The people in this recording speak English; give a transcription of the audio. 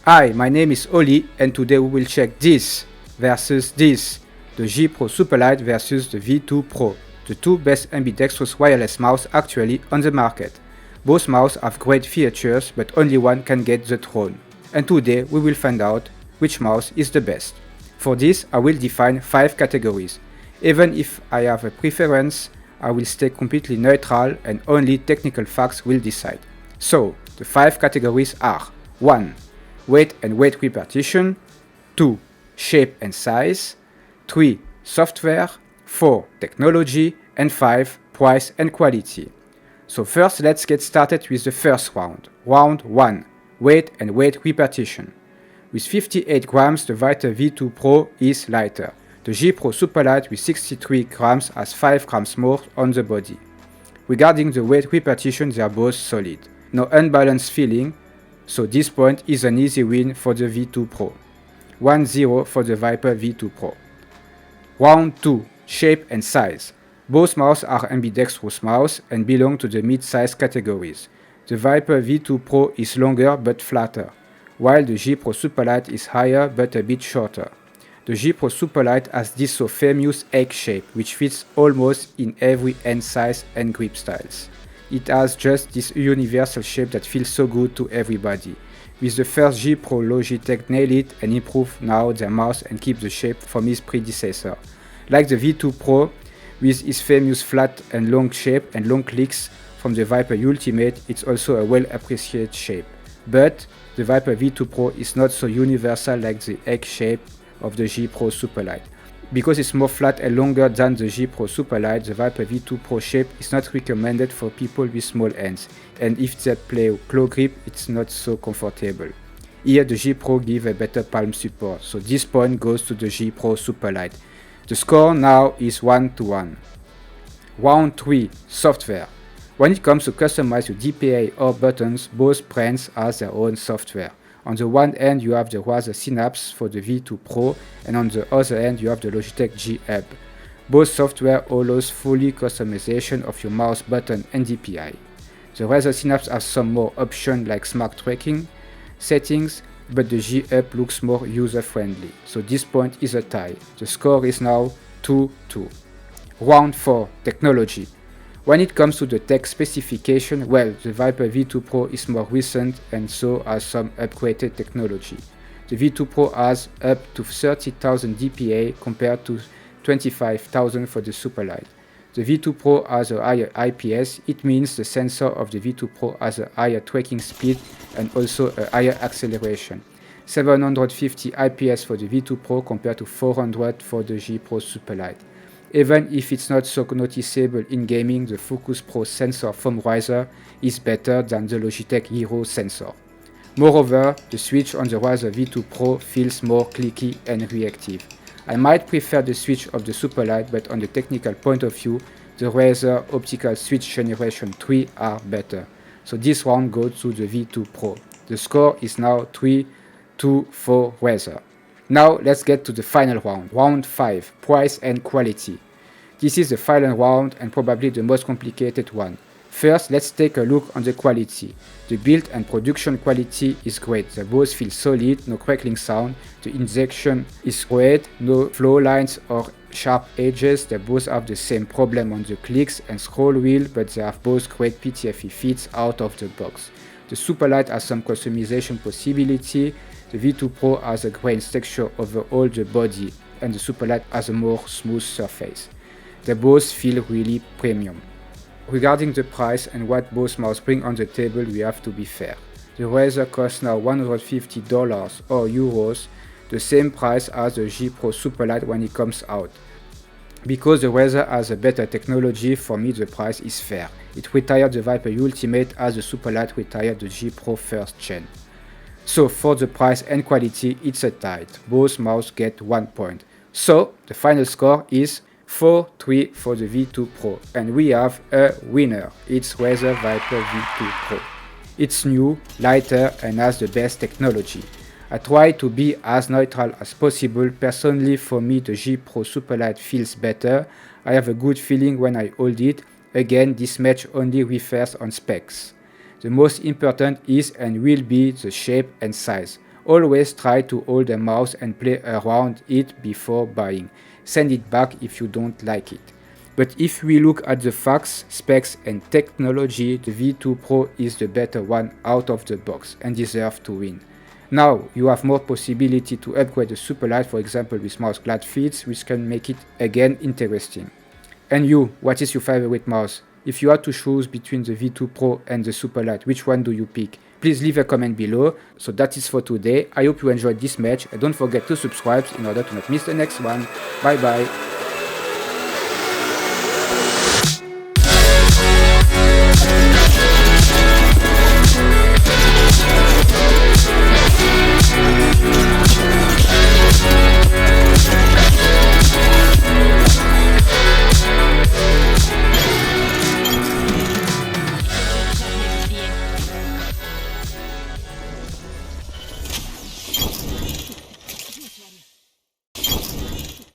Hi, my name is Oli and today we will check this versus this, the G Pro Superlight versus the V2 Pro, the two best ambidextrous wireless mouse actually on the market. Both mice have great features but only one can get the throne. And today we will find out which mouse is the best. For this I will define 5 categories. Even if I have a preference, I will stay completely neutral and only technical facts will decide. So, the 5 categories are 1. Weight and weight repartition, 2. Shape and size, 3. Software, 4. Technology, and 5. Price and quality. So first let's get started with the first round. Round 1. Weight and weight repartition. With 58 grams, the Razer V2 Pro is lighter. The G Pro Superlight with 63 grams has 5 grams more on the body. Regarding the weight repartition, they are both solid. No unbalanced feeling, so this point is an easy win for the V2 Pro. 1-0 for the Viper V2 Pro. Round 2. Shape and size. Both mice are ambidextrous mice and belong to the mid-size categories. The Viper V2 Pro is longer but flatter, while the G Pro Superlight is higher but a bit shorter. The G Pro Superlight has this so famous egg shape, which fits almost in every hand size and grip styles. It has just this universal shape that feels so good to everybody. With the first G Pro, Logitech nailed it and improved now their mouse and keep the shape from his predecessor. Like the V2 Pro, with its famous flat and long shape and long clicks from the Viper Ultimate, it's also a well appreciated shape. But the Viper V2 Pro is not so universal like the egg shape of the G Pro Superlight. Because it's more flat and longer than the G Pro Superlight, the Viper V2 Pro shape is not recommended for people with small hands, and if they play claw grip, it's not so comfortable. Here the G Pro gives a better palm support, so this point goes to the G Pro Superlight. The score now is 1-1. Round 3. Software. When it comes to customize your DPI or buttons, both brands have their own software. On the one hand you have the Razer Synapse for the V2 Pro, and on the other hand you have the Logitech G Hub. Both software allows fully customization of your mouse button and DPI. The Razer Synapse has some more options like smart tracking settings, but the G Hub looks more user-friendly, so this point is a tie. The score is now 2-2. Round 4. Technology. When it comes to the tech specification, well, the Viper V2 Pro is more recent and so has some upgraded technology. The V2 Pro has up to 30,000 dPA compared to 25,000 for the Superlight. The V2 Pro has a higher IPS, it means the sensor of the V2 Pro has a higher tracking speed and also a higher acceleration. 750 IPS for the V2 Pro compared to 400 for the G Pro Superlight. Even if it's not so noticeable in gaming, the Focus Pro sensor from Razer is better than the Logitech Hero sensor. Moreover, the switch on the Razer V2 Pro feels more clicky and reactive. I might prefer the switch of the Superlight, but on the technical point of view, the Razer optical switch generation 3 are better. So this round goes to the V2 Pro. The score is now 3-2 for Razer. Now let's get to the final round, round 5, price and quality. This is the final round and probably the most complicated one. First, let's take a look on the quality. The build and production quality is great, the both feel solid, no crackling sound, the injection is great, no flow lines or sharp edges, they both have the same problem on the clicks and scroll wheel, but they have both great PTFE fits out of the box. The Superlight has some customization possibility. The V2 Pro has a grain texture over all the body and the Superlight has a more smooth surface. They both feel really premium. Regarding the price and what both mice bring on the table, we have to be fair. The Razer costs now $150 or euros, the same price as the G Pro Superlight when it comes out. Because the Razer has a better technology, for me the price is fair. It retired the Viper Ultimate as the Superlight retired the G Pro first gen. So for the price and quality, it's a tie. Both mice get 1 point. So the final score is 4-3 for the V2 Pro. And we have a winner. It's Razer Viper V2 Pro. It's new, lighter and has the best technology. I try to be as neutral as possible. Personally, for me the G Pro Superlight feels better. I have a good feeling when I hold it. Again, this match only refers on specs. The most important is and will be the shape and size. Always try to hold a mouse and play around it before buying. Send it back if you don't like it. But if we look at the facts, specs and technology, the V2 Pro is the better one out of the box and deserves to win. Now you have more possibility to upgrade the Superlight, for example with mouse glad feeds, which can make it again interesting. And you, what is your favorite mouse? If you had to choose between the V2 Pro and the Superlight, which one do you pick? Please leave a comment below. So that is for today. I hope you enjoyed this match and don't forget to subscribe in order to not miss the next one. Bye bye.